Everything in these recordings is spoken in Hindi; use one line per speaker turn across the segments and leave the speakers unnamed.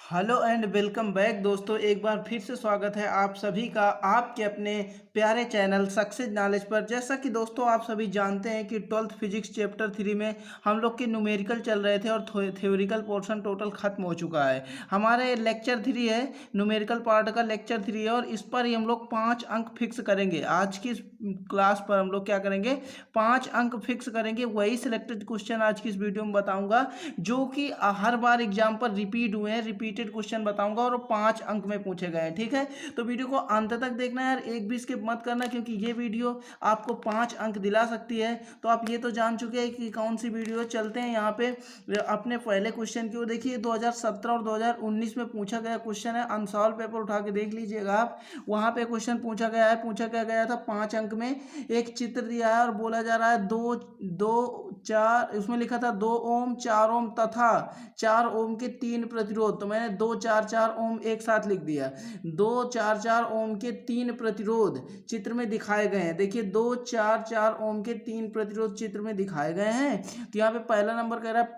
हेलो एंड वेलकम बैक दोस्तों। एक बार फिर से स्वागत है आप सभी का आपके अपने प्यारे चैनल सक्सेस नॉलेज पर। जैसा कि दोस्तों आप सभी जानते हैं कि 12th फिजिक्स चैप्टर 3 में हम लोग के न्यूमेरिकल चल रहे थे और थ्योरिकल पोर्शन टोटल खत्म हो चुका है। हमारे लेक्चर 3 है, न्यूमेरिकल पार्ट का लेक्चर 3 है और इस पर ही हम लोग 5 अंक फिक्स करेंगे। आज की क्लास पर हम लोग क्या करेंगे, 5 अंक फिक्स करेंगे। वही सिलेक्टेड क्वेश्चन आज की इस वीडियो में बताऊंगा जो कि हर बार एग्जाम पर रिपीट हुए हैं। रिपीटेड क्वेश्चन बताऊंगा और 5 अंक में पूछे गए हैं। ठीक है, तो वीडियो को अंत तक देखना है यार, एक भी स्किप मत करना, क्योंकि ये वीडियो आपको 5 अंक दिला सकती है। तो आप ये तो जान चुके हैं कि कौन सी वीडियो। चलते हैं यहाँ पे अपने पहले क्वेश्चन की ओर। देखिए 2017 और 2019 में पूछा गया क्वेश्चन है। अनसॉल्व पेपर उठा के देख लीजिएगा आप, वहाँ पे क्वेश्चन पूछा गया है। पूछा क्या गया था, 5 अंक में एक चित्र दिया है और बोला जा रहा है दो दो चार, उसमें लिखा था 2 ओम 4 ओम तथा 4 ओम के 3 प्रतिरोध। तो मैंने 2 4 4 ओम एक साथ लिख दिया। 2 4 4 ओम के 3 प्रतिरोध चित्र में दिखाए गए हैं। देखिए 2 4 4 ओम के 3 प्रतिरोध चित्र में दिखाए गए हैं। तो यहाँ पे पहला नंबर कह रहा है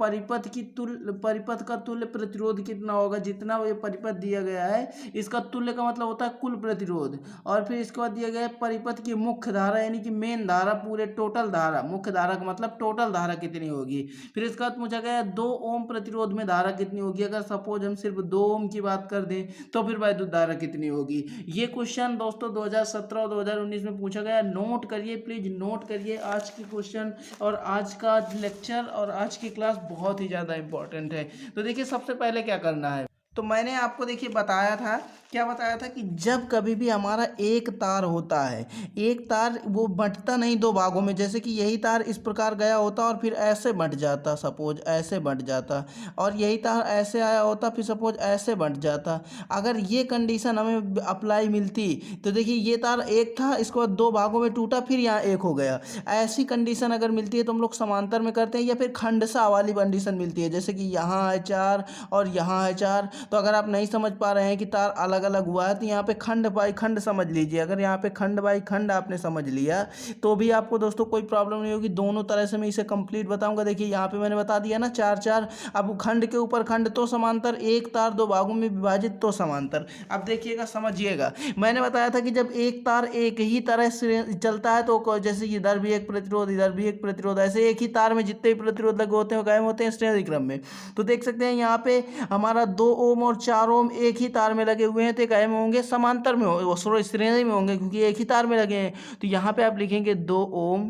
परिपथ का तुल्य प्रतिरोध कितना होगा। जितना ये परिपथ दिया गया है इसका तुल्य का मतलब होता है कुल प्रतिरोध। और फिर इसके बाद दिया गया है परिपथ की मुख्य धारा यानी कि मेन धारा, पूरे टोटल धारा। मुख्य धारा का मतलब टोटल धारा कितनी होगी। फिर इसके बाद पूछा गया 2 ओम प्रतिरोध में धारा कितनी होगी। अगर सपोज हम सिर्फ 2 ओम की बात कर दें तो फिर वैद्युत धारा कितनी होगी। ये क्वेश्चन दोस्तों 2017 और 2019 में पूछा गया। नोट करिए, प्लीज नोट करिए आज की क्वेश्चन और आज का लेक्चर और आज की क्लास बहुत ही ज़्यादा इंपॉर्टेंट है। तो देखिए सबसे पहले क्या करना है, तो मैंने आपको देखिए बताया था, क्या बताया था कि जब कभी भी हमारा एक तार होता है, एक तार वो बंटता नहीं दो भागों में। जैसे कि यही तार इस प्रकार गया होता और फिर ऐसे बंट जाता, सपोज ऐसे बंट जाता, और यही तार ऐसे आया होता फिर सपोज ऐसे बंट जाता। अगर ये कंडीशन हमें अप्लाई मिलती तो देखिए ये तार एक था, इसके बाद 2 भागों में टूटा, फिर यहाँ एक हो गया। ऐसी कंडीशन अगर मिलती है तो हम लोग समांतर में करते हैं, या फिर खंडसा वाली कंडीशन मिलती है, जैसे कि यहाँ है 4 और यहाँ है 4। तो अगर आप नहीं समझ पा रहे हैं कि तार अलग अलग हुआ है तो यहाँ पे खंड बाई खंड समझ लीजिए। अगर यहाँ पे खंड बाई खंड आपने समझ लिया तो भी आपको दोस्तों कोई प्रॉब्लम नहीं होगी। दोनों तरह से मैं इसे कंप्लीट बताऊंगा। देखिए यहाँ पे मैंने बता दिया ना 4 4। अब खंड के ऊपर खंड तो समांतर, एक तार 2 भागों में विभाजित तो समांतर। अब देखिएगा समझिएगा, मैंने बताया था कि जब एक तार एक ही तरह से चलता है तो जैसे इधर भी एक प्रतिरोध इधर भी एक प्रतिरोध, ऐसे एक ही तार में जितने भी प्रतिरोध लगे होते हैं कायम होते हैं श्रेणी क्रम में। तो देख सकते हैं यहाँ पे हमारा 2 ओम और 4 ओम एक ही तार में लगे हुए हैं तो कायम होंगे, समांतर में हो, सॉरी श्रेणी में होंगे क्योंकि एक ही तार में लगे हैं। तो यहाँ पे आप लिखेंगे 2 ओम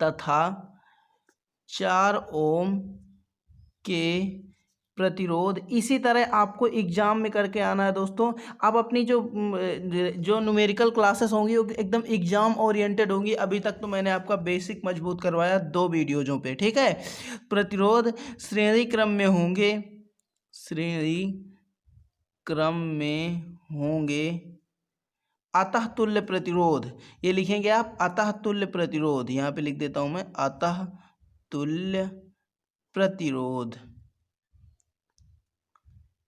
तथा 4 ओम के प्रतिरोध। इसी तरह आपको एग्जाम में करके आना है दोस्तों। अब अपनी जो न्यूमेरिकल क्लासेस होंगी वो एकदम एग्जाम ओरिएंटेड होंगी। अभी तक तो मैंने आपका बेसिक मजबूत करवाया 2 वीडियोजों पे, ठीक है। प्रतिरोध श्रेणी क्रम में होंगे, श्रेणी क्रम में होंगे। अतः तुल्य प्रतिरोध, ये लिखेंगे आप अतः तुल्य प्रतिरोध, यहाँ पे लिख देता हूं मैं अतः तुल्य प्रतिरोध।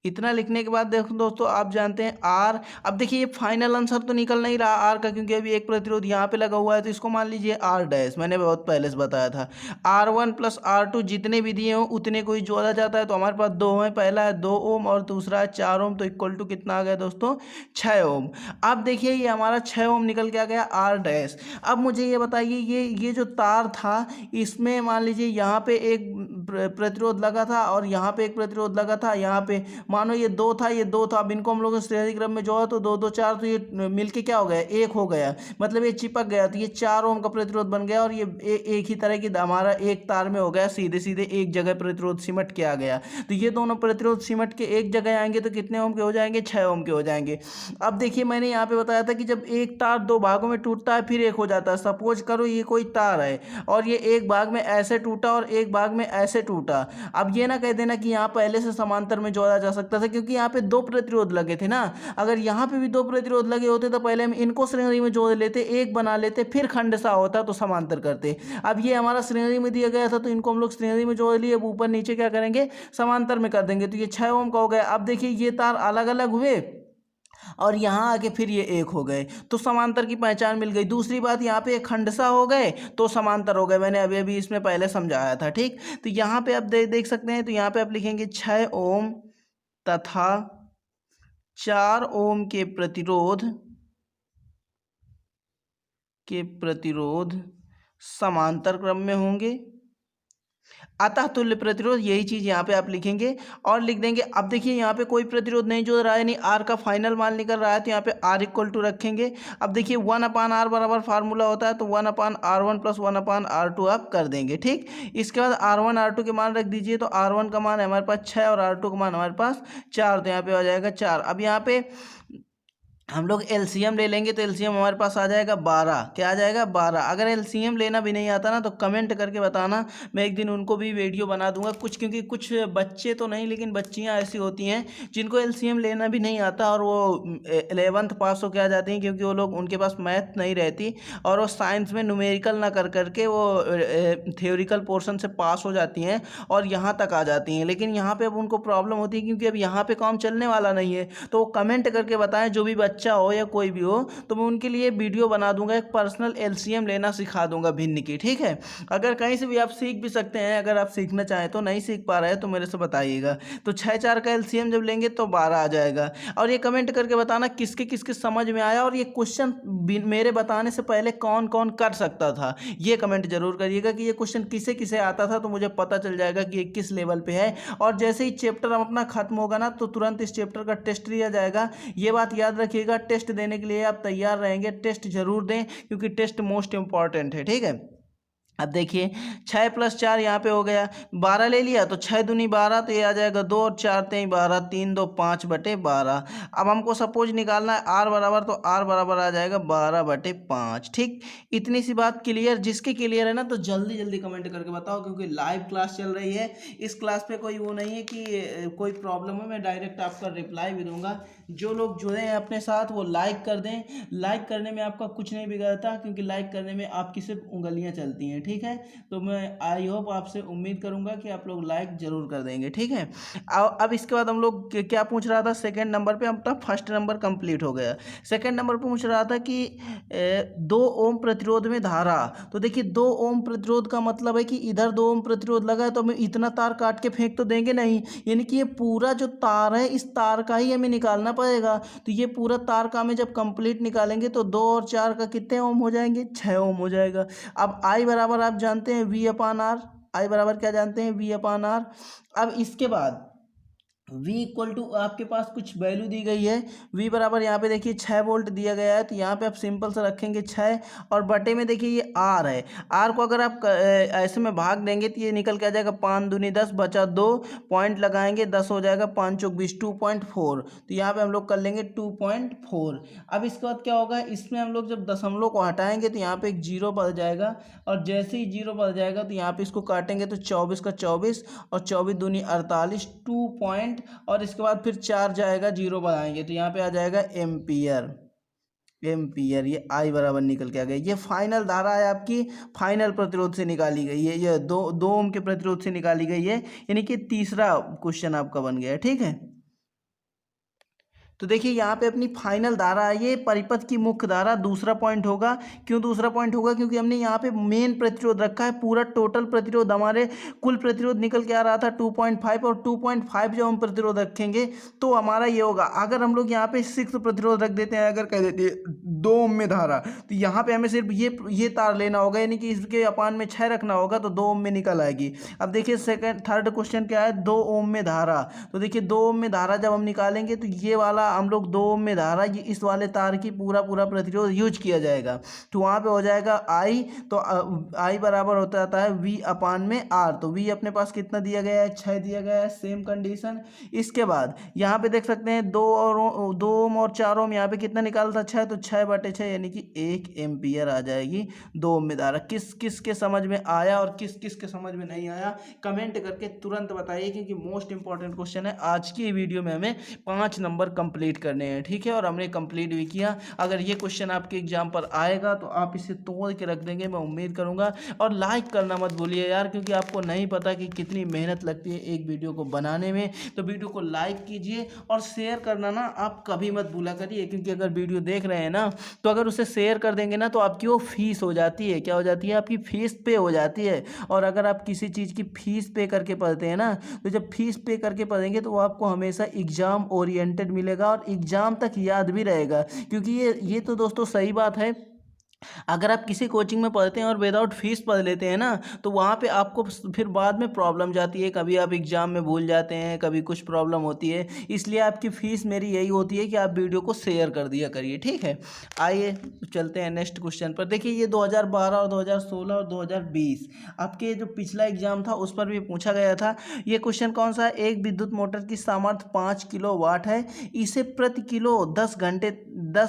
इतना लिखने के बाद देखो दोस्तों आप जानते हैं आर। अब देखिए ये फाइनल आंसर तो निकल नहीं रहा आर का, क्योंकि अभी एक प्रतिरोध यहाँ पे लगा हुआ है, तो इसको मान लीजिए आर डैश। मैंने बहुत पहले से बताया था R1 प्लस R2 जितने भी दिए हों उतने को ही जोड़ा जाता है। तो हमारे पास 2 है, पहला है 2 ओम और दूसरा है 4 ओम, तो इक्वल टू कितना आ गया दोस्तों 6 ओम। अब देखिए ये हमारा 6 ओम निकल के आ गया आर डैश। अब मुझे ये बताइए ये जो तार था इसमें मान लीजिए यहाँ पे एक प्रतिरोध लगा था और यहाँ पे एक प्रतिरोध लगा था। यहाँ पे मानो ये 2 था, ये 2 था। अब इनको हम लोग श्रेणी क्रम में जोड़ा तो 2 2 4, तो ये मिलके क्या हो गया, 1 हो गया। मतलब ये चिपक गया तो ये 4 ओम का प्रतिरोध बन गया और ये एक ही तरह की हमारा एक तार में हो गया, सीधे सीधे एक जगह प्रतिरोध सिमट के आ गया। तो ये दोनों प्रतिरोध सिमट के एक जगह आएंगे तो कितने ओम के हो जाएंगे, 6 ओम के हो जाएंगे। अब देखिए मैंने यहाँ पे बताया था कि जब एक तार 2 भागों में टूटता है फिर एक हो जाता है। सपोज करो ये कोई तार है और ये एक भाग में ऐसे टूटा और एक भाग में ऐसे टूटा। अब ये ना कह देना कि यहाँ पहले से समांतर में जोड़ा जा सकता था, क्योंकि यहाँ पे 2 प्रतिरोध लगे थे ना। अगर यहाँ पे भी 2 प्रतिरोध लगे होते तो पहले हम इनको श्रेणी में जोड़ लेते, एक बना लेते, फिर खंडसा होता तो समांतर करते। अब ये हमारा श्रेणी में दिया गया था तो इनको हम लोग श्रेणी में जोड़ लिए, अब ऊपर नीचे क्या करेंगे, समांतर में कर देंगे। तो ये 6 ओम का हो गया। अब देखिए ये तार अलग अलग हुए और यहाँ आके फिर ये एक हो गए तो समांतर की पहचान मिल गई। दूसरी बात यहाँ पे खंडसा हो गए तो समांतर हो गए, मैंने अभी अभी इसमें पहले समझाया था, ठीक। तो यहाँ पे आप देख सकते हैं, तो यहाँ पे आप लिखेंगे 6 ओम तथा 4 ओम के प्रतिरोध समांतर क्रम में होंगे। अतः तुल्य प्रतिरोध, यही चीज यहाँ पे आप लिखेंगे और लिख देंगे। अब देखिए यहाँ पे कोई प्रतिरोध नहीं जो रहा है, यानी आर का फाइनल मान निकल रहा है, तो यहाँ पे आर इक्वल टू रखेंगे। अब देखिए 1/r बराबर फार्मूला होता है, तो 1/r1 + 1/r2 आप कर देंगे। ठीक, इसके बाद R1 R2 के मान रख दीजिए, तो R1 का मान है हमारे पास 6 और R2 का मान हमारे पास 4, तो यहाँ पे आ जाएगा 4। अब यहाँ पे हम लोग एलसीएम ले लेंगे, तो एलसीएम हमारे पास आ जाएगा 12। क्या आ जाएगा? 12। अगर एलसीएम लेना भी नहीं आता ना, तो कमेंट करके बताना, मैं एक दिन उनको भी वीडियो बना दूंगा। क्योंकि कुछ बच्चे तो नहीं, लेकिन बच्चियां ऐसी होती हैं जिनको एलसीएम लेना भी नहीं आता और वो 11th पास होकर आ जाती हैं, क्योंकि वो लोग, उनके पास मैथ नहीं रहती और वो साइंस में न्यूमेरिकल ना कर करके वो थ्योरिकल पोर्शन से पास हो जाती हैं और यहाँ तक आ जाती हैं। लेकिन यहाँ पर अब उनको प्रॉब्लम होती है, क्योंकि अब यहाँ पर काम चलने वाला नहीं है। तो वो कमेंट करके बताएं, जो भी बच्चा हो या कोई भी हो, तो मैं उनके लिए वीडियो बना दूंगा, एक पर्सनल एलसीएम लेना सिखा दूंगा भिन्न की। ठीक है, अगर कहीं से भी आप सीख भी सकते हैं, अगर आप सीखना चाहें तो। नहीं सीख पा रहे हैं तो मेरे से बताइएगा। तो 6/4 का एलसीएम जब लेंगे तो 12 आ जाएगा। और ये कमेंट करके बताना किसके किसके समझ में आया, और ये क्वेश्चन मेरे बताने से पहले कौन कौन कर सकता था, ये कमेंट जरूर करिएगा कि ये क्वेश्चन किसे किसे आता था, तो मुझे पता चल जाएगा कि ये किस लेवल पे है। और जैसे ही चैप्टर अपना खत्म होगा ना, तो तुरंत इस चैप्टर का टेस्ट लिया जाएगा। ये बात याद रखिएगा, टेस्ट देने के लिए आप तैयार रहेंगे, टेस्ट जरूर दें, क्योंकि टेस्ट मोस्ट इंपॉर्टेंट है। ठीक है, अब देखिए 6 + 4 यहाँ पे हो गया, 12 ले लिया, तो 6 दूनी 12, तो ये आ जाएगा 2 और 4 तेई 12, 3 2 5/12। अब हमको सपोज निकालना है आर बराबर, तो आर बराबर आ जाएगा 12/5। ठीक, इतनी सी बात क्लियर। जिसके क्लियर है ना, तो जल्दी जल्दी कमेंट करके बताओ, क्योंकि लाइव क्लास चल रही है। इस क्लास पे कोई वो नहीं है कि कोई प्रॉब्लम हो, मैं डायरेक्ट आपका रिप्लाई भी दूंगा। जो लोग जुड़े हैं अपने साथ वो लाइक कर दें। लाइक करने में आपका कुछ नहीं बिगड़ता, क्योंकि लाइक करने में आपकी सिर्फ उंगलियां चलती हैं। ठीक है, तो मैं आई होप आपसे उम्मीद करूंगा कि आप लोग लाइक जरूर कर देंगे। ठीक है, अब इसके बाद हम लोग क्या पूछ रहा था, सेकंड नंबर पे, अब तक फर्स्ट नंबर कंप्लीट हो गया। सेकंड नंबर पे पूछ रहा था कि 2 ओम प्रतिरोध में धारा। तो देखिए 2 ओम प्रतिरोध का मतलब है कि इधर 2 ओम प्रतिरोध लगा है, तो हमें इतना तार काट के फेंक तो देंगे नहीं, यानी कि ये पूरा जो तार है, इस तार का ही हमें निकालना पड़ेगा। तो ये पूरा तार का हमें जब कंप्लीट निकालेंगे, तो 2 और 4 का कितने ओम हो जाएंगे? 6 ओम हो जाएगा। अब आई बराबर आप जानते हैं V/R। आई बराबर क्या जानते हैं? V/R। अब इसके बाद V इक्वल टू आपके पास कुछ वैल्यू दी गई है। V बराबर यहाँ पे देखिए 6 वोल्ट दिया गया है, तो यहाँ पे आप सिंपल से रखेंगे 6 और बटे में देखिए ये R है। R को अगर आप ऐसे में भाग देंगे, तो ये निकल के आ जाएगा 5 दूनी 10 बचा 2, पॉइंट लगाएंगे 10 हो जाएगा, 5 चौक 20, 2.4। तो यहाँ पे हम लोग कर लेंगे 2.4। अब इसके बाद क्या होगा, इसमें हम लोग जब दशमलव को हटाएंगे, तो यहाँ पे एक जीरो बढ़ जाएगा, और जैसे ही जीरो बढ़ जाएगा, तो यहाँ पे इसको काटेंगे, तो 24 का 24 और 24 दूनी 48, 2 और इसके बाद फिर 4 जाएगा, जीरो बढ़ाएंगे, तो यहाँ पे आ जाएगा एम्पियर। ये आई बराबर निकल के आ गया। ये फाइनल धारा है आपकी, फाइनल प्रतिरोध से निकाली गई है, ये दो ओम के प्रतिरोध से निकाली गई है, यानी कि तीसरा क्वेश्चन आपका बन गया है। ठीक है, तो देखिए यहाँ पे अपनी फाइनल धारा है, ये परिपथ की मुख्य धारा दूसरा पॉइंट होगा। क्यों दूसरा पॉइंट होगा? क्योंकि हमने यहाँ पे मेन प्रतिरोध रखा है। पूरा टोटल प्रतिरोध, हमारे कुल प्रतिरोध निकल के आ रहा था 2.5, और 2.5 जब हम प्रतिरोध रखेंगे तो हमारा ये होगा। अगर हम लोग यहाँ पे 6 प्रतिरोध रख देते हैं, अगर कह देते हैं 2 ओम में धारा, तो यहाँ पे हमें सिर्फ ये तार लेना होगा, यानी कि इसके अपान में 6 रखना होगा, तो 2 ओम में निकल आएगी। अब देखिए थर्ड क्वेश्चन क्या है, 2 ओम में धारा। तो देखिए 2 ओम में धारा जब हम निकालेंगे, तो ये वाला हम लोग 2 ओम में धारा, ये इस वाले तार की पूरा प्रतिरोध यूज किया जाएगा, तो वहाँ पे हो जाएगा आई। तो आई बराबर होता जाता है V/R। तो V अपने पास कितना दिया गया है? 6 दिया गया है, सेम कंडीशन। इसके बाद यहाँ पे देख सकते हैं 2 ओम और 4 ओम, यहाँ पे कितना निकाला था? 6, तो 6/6, यानी कि 1 एम्पियर आ जाएगी 2 ओम में धारा। किस किस के समझ में आया और किस किस के समझ में नहीं आया, कमेंट करके तुरंत बताइए, क्योंकि मोस्ट इंपॉर्टेंट क्वेश्चन है। आज की वीडियो में हमें 5 नंबर कंप्लीट करने हैं। ठीक है, और हमने कंप्लीट भी किया। अगर ये क्वेश्चन आपके एग्जाम पर आएगा, तो आप इसे तोड़ के रख देंगे, मैं उम्मीद करूंगा। और लाइक करना मत भूलिए यार, क्योंकि आपको नहीं पता कि कितनी मेहनत लगती है एक वीडियो को बनाने में। तो वीडियो को लाइक कीजिए और शेयर करना ना आप कभी मत भूला करिए, क्योंकि अगर वीडियो देख रहे हैं ना, तो अगर उसे शेयर कर देंगे ना तो आपकी वो फीस हो जाती है, क्या हो जाती है, आपकी फीस पे हो जाती है। और अगर आप किसी चीज़ की फीस पे करके पढ़ते हैं ना, तो जब फीस पे करके पढ़ेंगे तो वो आपको हमेशा एग्ज़ाम ओरिएंटेड मिलेगा और एग्ज़ाम तक याद भी रहेगा। क्योंकि ये तो दोस्तों सही बात है, अगर आप किसी कोचिंग में पढ़ते हैं और विदाउट फीस पढ़ लेते हैं ना, तो वहाँ पे आपको फिर बाद में प्रॉब्लम जाती है, कभी आप एग्ज़ाम में भूल जाते हैं, कभी कुछ प्रॉब्लम होती है। इसलिए आपकी फ़ीस मेरी यही होती है कि आप वीडियो को शेयर कर दिया करिए, ठीक है। आइए चलते हैं नेक्स्ट क्वेश्चन पर। देखिए ये 2012 और 2016 और 2020 आपके जो पिछला एग्ज़ाम था उस पर भी पूछा गया था। ये क्वेश्चन कौन सा है, एक विद्युत मोटर की सामर्थ्य 5 किलोवाट है, इसे प्रति किलो 10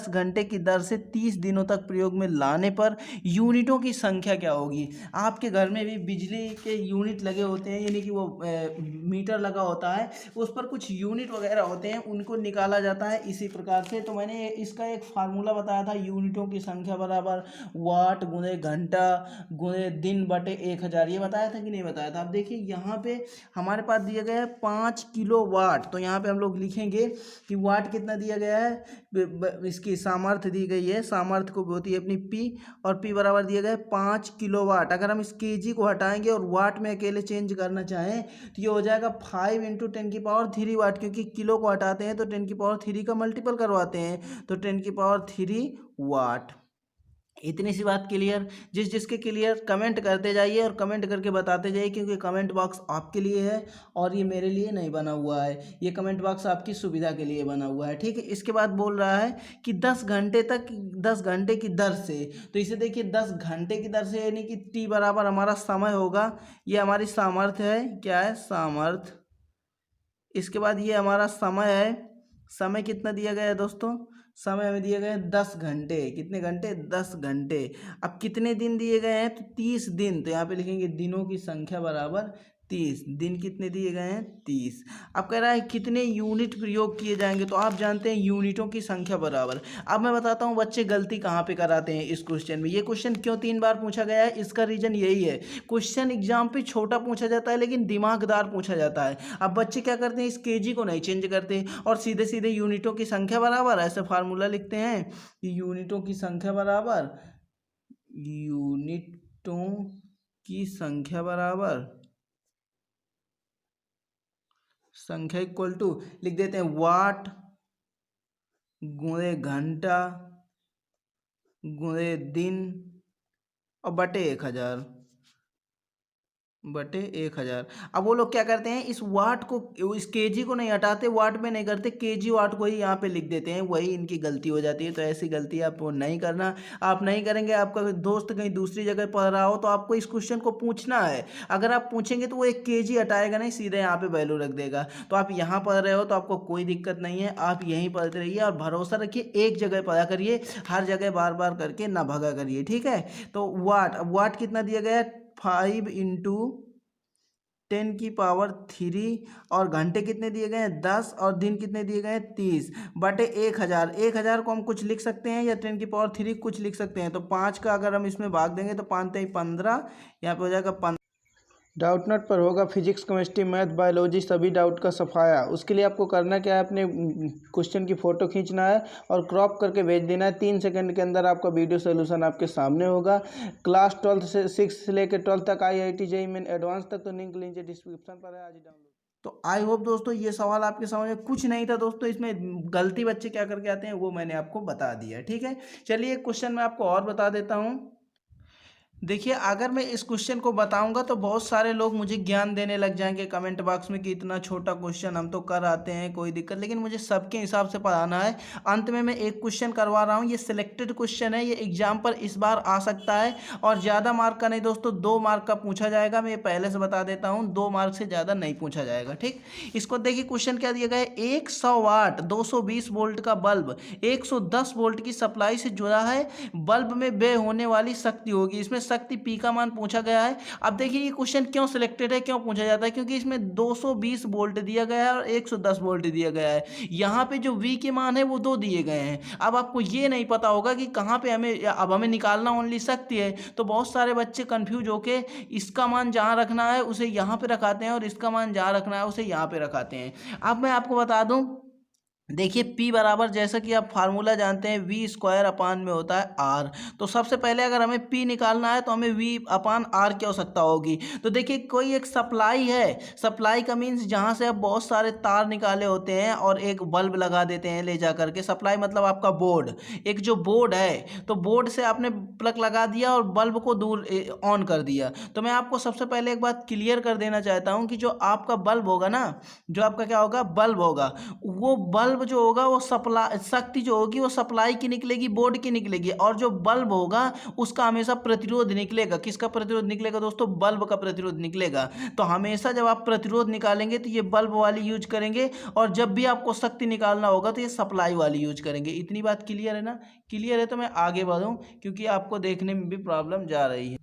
घंटे की दर से 30 दिनों तक प्रयोग में लाने पर यूनिटों की संख्या क्या होगी। आपके घर में भी बिजली के यूनिट लगे होते हैं, यानी कि वो मीटर लगा होता है, उस पर कुछ यूनिट वगैरह होते हैं, उनको निकाला जाता है इसी प्रकार से। तो मैंने इसका एक फार्मूला बताया था, यूनिटों की संख्या बराबर वाट गुणे घंटा गुणे दिन बटे 1000, ये बताया था कि नहीं बताया था। अब देखिए यहाँ पे हमारे पास दिया गया है 5 किलो वाट, तो यहाँ पे हम लोग लिखेंगे कि वाट कितना दिया गया है, इसकी सामर्थ्य दी गई है, सामर्थ्य को होती है अपनी पी, और पी बराबर दिया गया है 5 किलो वाट। अगर हम इस केजी को हटाएंगे और वाट में अकेले चेंज करना चाहें तो ये हो जाएगा 5 × 10³ वाट, क्योंकि किलो को हटाते हैं तो 10³ का मल्टीपल करवाते हैं, तो 10³ वाट। इतनी सी बात क्लियर। जिसके क्लियर कमेंट करते जाइए और कमेंट करके बताते जाइए, क्योंकि कमेंट बॉक्स आपके लिए है और ये मेरे लिए नहीं बना हुआ है, ये कमेंट बॉक्स आपकी सुविधा के लिए बना हुआ है, ठीक है। इसके बाद बोल रहा है कि 10 घंटे की दर से, तो इसे देखिए 10 घंटे की दर से, यानी कि टी बराबर हमारा समय होगा, ये हमारी सामर्थ्य है, क्या है, सामर्थ्य। इसके बाद ये हमारा समय है, समय कितना दिया गया है दोस्तों, समय हमें दिए गए हैं 10 घंटे, कितने घंटे, 10 घंटे। अब कितने दिन दिए गए हैं, तो 30 दिन, तो यहाँ पे लिखेंगे दिनों की संख्या बराबर 30, दिन कितने दिए गए हैं, 30। अब कह रहा है कितने यूनिट प्रयोग किए जाएंगे, तो आप जानते हैं यूनिटों की संख्या बराबर। अब मैं बताता हूँ बच्चे गलती कहाँ पे कराते हैं इस क्वेश्चन में। ये क्वेश्चन क्यों 3 बार पूछा गया है, इसका रीजन यही है, क्वेश्चन एग्जाम पे छोटा पूछा जाता है लेकिन दिमागदार पूछा जाता है। अब बच्चे क्या करते हैं, इस केजी को नहीं चेंज करते और सीधे सीधे यूनिटों की संख्या बराबर ऐसे फार्मूला लिखते हैं कि यूनिटों की संख्या बराबर, यूनिटों की संख्या बराबर संख्या इक्वल टू लिख देते हैं वाट गुणे घंटा गुणे दिन और बटे 1000, बटे 1000। अब वो लोग क्या करते हैं, इस वाट को, इस केजी को नहीं हटाते, वाट में नहीं करते, केजी वाट को ही यहाँ पे लिख देते हैं, वही इनकी गलती हो जाती है। तो ऐसी गलती आपको नहीं करना, आप नहीं करेंगे। आपका दोस्त कहीं दूसरी जगह पढ़ रहा हो तो आपको इस क्वेश्चन को पूछना है, अगर आप पूछेंगे तो वो एक केजी हटाएगा नहीं, सीधे यहाँ पे वैल्यू रख देगा। तो आप यहाँ पढ़ रहे हो तो आपको कोई दिक्कत नहीं है, आप यहीं पढ़ते रहिए और भरोसा रखिए, एक जगह पढ़ा करिए, हर जगह बार बार करके ना भगा करिए, ठीक है। तो वाट, अब वाट कितना दिया गया है, 5 × 10⁻³ और घंटे कितने दिए गए हैं, 10, और दिन कितने दिए गए हैं, 30, बटे 1000। 1000 को हम कुछ लिख सकते हैं या 10⁻³ कुछ लिख सकते हैं, तो 5 का अगर हम इसमें भाग देंगे तो 5 × 15, यहाँ पे हो जाएगा 15। डाउट नोट पर होगा फिजिक्स, केमिस्ट्री, मैथ, बायोलॉजी सभी डाउट का सफाया। उसके लिए आपको करना क्या है, अपने क्वेश्चन की फ़ोटो खींचना है और क्रॉप करके भेज देना है। 3 सेकंड के अंदर आपका वीडियो सोल्यूशन आपके सामने होगा। क्लास 12 से 6 से लेकर 12 तक IIT JEE मेन एडवांस तक, तो लिंक नीचे डिस्क्रिप्शन पर है, आज ही डाउनलोड। तो आई होप दोस्तों ये सवाल आपके समझ में कुछ नहीं था दोस्तों, इसमें गलती बच्चे क्या करके आते हैं वो मैंने आपको बता दिया, ठीक है। चलिए क्वेश्चन मैं आपको और बता देता हूँ। देखिए अगर मैं इस क्वेश्चन को बताऊंगा तो बहुत सारे लोग मुझे ज्ञान देने लग जाएंगे कमेंट बॉक्स में कि इतना छोटा क्वेश्चन हम तो कर आते हैं, कोई दिक्कत, लेकिन मुझे सबके हिसाब से पढ़ाना है। अंत में मैं एक क्वेश्चन करवा रहा हूँ, ये सिलेक्टेड क्वेश्चन है, ये एग्जाम पर इस बार आ सकता है और ज़्यादा मार्क का नहीं दोस्तों, 2 मार्क का पूछा जाएगा। मैं पहले से बता देता हूँ, 2 मार्क से ज़्यादा नहीं पूछा जाएगा, ठीक। इसको देखिए क्वेश्चन क्या दिया गया है, 100 वाट 220 वोल्ट का बल्ब 110 वोल्ट की सप्लाई से जुड़ा है, बल्ब में व्यय होने वाली शक्ति होगी। इसमें शक्ति पी का मान पूछा गया है। अब देखिए ये क्वेश्चन क्यों सिलेक्टेड है, क्यों पूछा जाता है, क्योंकि इसमें 220 वोल्ट दिया गया है और 110 वोल्ट दिया गया है। यहाँ पे जो V के मान है वो 2 दिए गए हैं। अब आपको ये नहीं पता होगा कि कहाँ पे हमें, अब हमें निकालना ओनली शक्ति है, तो बहुत सारे बच्चे कंफ्यूज होके इसका मान जहाँ रखना है उसे यहाँ पे रखाते हैं और इसका मान जहाँ रखना है उसे यहाँ पे रखाते हैं। अब मैं आपको बता दूँ, देखिए P बराबर, जैसा कि आप फार्मूला जानते हैं, वी स्क्वायर अपान में होता है R। तो सबसे पहले अगर हमें P निकालना है तो हमें V अपान R की आवश्यकता होगी। तो देखिए कोई एक सप्लाई है, सप्लाई का मीन्स जहाँ से आप बहुत सारे तार निकाले होते हैं और एक बल्ब लगा देते हैं ले जा करके। सप्लाई मतलब आपका बोर्ड, एक जो बोर्ड है, तो बोर्ड से आपने प्लग लगा दिया और बल्ब को दूर ऑन कर दिया। तो मैं आपको सबसे पहले एक बात क्लियर कर देना चाहता हूँ कि जो आपका बल्ब होगा ना, जो आपका क्या होगा, बल्ब होगा, वो बल्ब जो होगा वो सप्लाई, शक्ति जो होगी वो सप्लाई की निकलेगी, बोर्ड की निकलेगी। और जो बल्ब होगा उसका हमेशा प्रतिरोध निकलेगा। किसका प्रतिरोध निकलेगा दोस्तों? बल्ब का प्रतिरोध निकलेगा। तो हमेशा जब आप प्रतिरोध निकालेंगे तो ये बल्ब वाली यूज करेंगे, और जब भी आपको शक्ति निकालना होगा तो ये सप्लाई वाली यूज करेंगे। इतनी बात क्लियर है ना? क्लियर है तो मैं आगे बढ़ूं, क्योंकि आपको देखने में भी प्रॉब्लम जा रही है।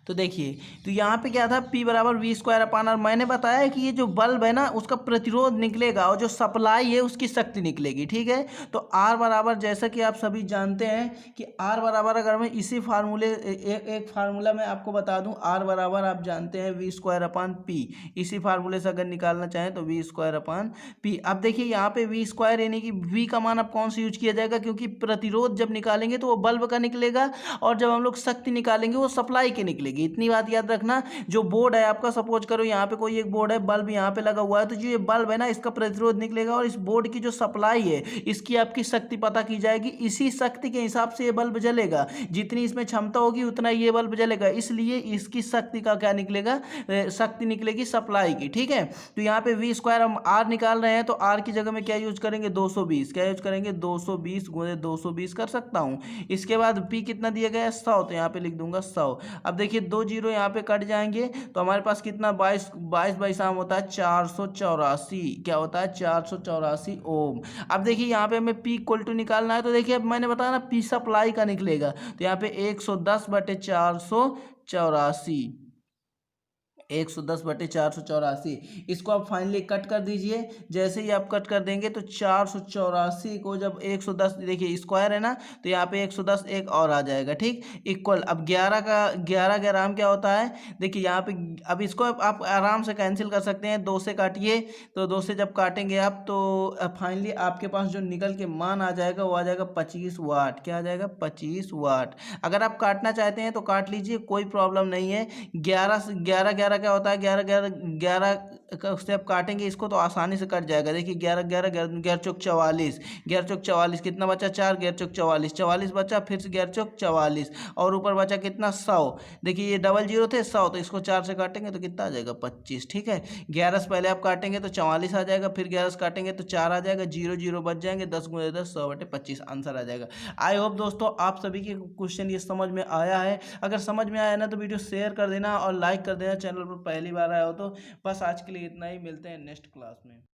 तो देखिए, तो यहाँ पे क्या था, P बराबर वी स्क्वायर अपान आर। मैंने बताया कि ये जो बल्ब है ना उसका प्रतिरोध निकलेगा और जो सप्लाई है उसकी शक्ति निकलेगी, ठीक है। तो R बराबर, जैसा कि आप सभी जानते हैं कि R बराबर, अगर मैं इसी फार्मूले एक फार्मूला मैं आपको बता दूं, R बराबर आप जानते हैं वी स्क्वायर अपान P। इसी फार्मूले से अगर निकालना चाहें तो वी स्क्वायर अपान P। अब देखिए यहाँ पे वी स्क्वायर यानी कि V का मान अब कौन सा यूज किया जाएगा, क्योंकि प्रतिरोध जब निकालेंगे तो वो बल्ब का निकलेगा, और जब हम लोग शक्ति निकालेंगे वो सप्लाई की निकलेगी। इतनी बात याद रखना। जो बोर्ड है आपका, सपोज करो यहाँ पे कोई एक बोर्ड है, बल्ब यहाँ पे लगा हुआ है, तो जो ये बल्ब है ना इसका प्रतिरोध निकलेगा, और इस बोर्ड की जो सप्लाई है इसकी आपकी शक्ति पता की जाएगी। इसी शक्ति के हिसाब से ये बल्ब जलेगा, जितनी इसमें क्षमता होगी उतना ये बल्ब जलेगा, इसलिए इसकी शक्ति का क्या निकलेगा, शक्ति निकलेगी सप्लाई की, ठीक है। तो यहाँ पे वी स्क्वायर हम आर निकाल रहे हैं, तो आर की जगह में क्या यूज करेंगे, 220। क्या यूज करेंगे, 220 गुणे 220 कर सकता हूँ। इसके बाद पी कितना दिया गया है, 100, तो यहाँ पे लिख दूंगा 100। अब देखिए 2 जीरो यहाँ पे कट जाएंगे, तो हमारे पास कितना, 22 22 बाई शाम होता है 484। क्या होता है, 484 ओम। अब देखिए यहाँ पे हमें पी इक्वल टू निकालना है, तो देखिए अब मैंने बताया ना पी सप्लाई का निकलेगा, तो यहाँ पे 110/484, 110/484। इसको आप फाइनली कट कर दीजिए। जैसे ही आप कट कर देंगे तो 484 को जब 110, देखिए स्क्वायर है ना, तो यहाँ पे 110 एक और आ जाएगा, ठीक। इक्वल, अब 11 का 11 ग्राम क्या होता है, देखिए यहाँ पे, अब इसको आप आराम से कैंसिल कर सकते हैं, 2 से काटिए। तो 2 से जब काटेंगे आप, तो फाइनली आपके पास जो निकल के मान आ जाएगा वो आ जाएगा 25 वाट। क्या आ जाएगा, 25 वाट। अगर आप काटना चाहते हैं तो काट लीजिए, कोई प्रॉब्लम नहीं है। 11 से 11 11 क्या होता है, 11 11 11 से आप काटेंगे इसको तो आसानी से कट जाएगा। देखिए 11 11 11 चौक 44, 11 चौक 44 कितना बचा, 4, 11 चौक 44, 44 बचा, फिर से 11 चौक 44, और ऊपर बचा कितना, 100। देखिए ये डबल जीरो थे 100, तो इसको 4 से काटेंगे तो कितना आ जाएगा, 25, ठीक है। 11 से पहले आप काटेंगे तो 44 आ जाएगा, फिर 11 से काटेंगे तो 4 आ जाएगा, जीरो जीरो बच जाएंगे, 10 गुणे 10 100/25 आंसर आ जाएगा। आई होप दोस्तों आप सभी के क्वेश्चन ये समझ में आया है। अगर समझ में आया ना तो वीडियो शेयर कर देना और लाइक कर देना, चैनल पर पहली बार आया हो तो। बस आज के लिए इतना ही, मिलते हैं नेक्स्ट क्लास में।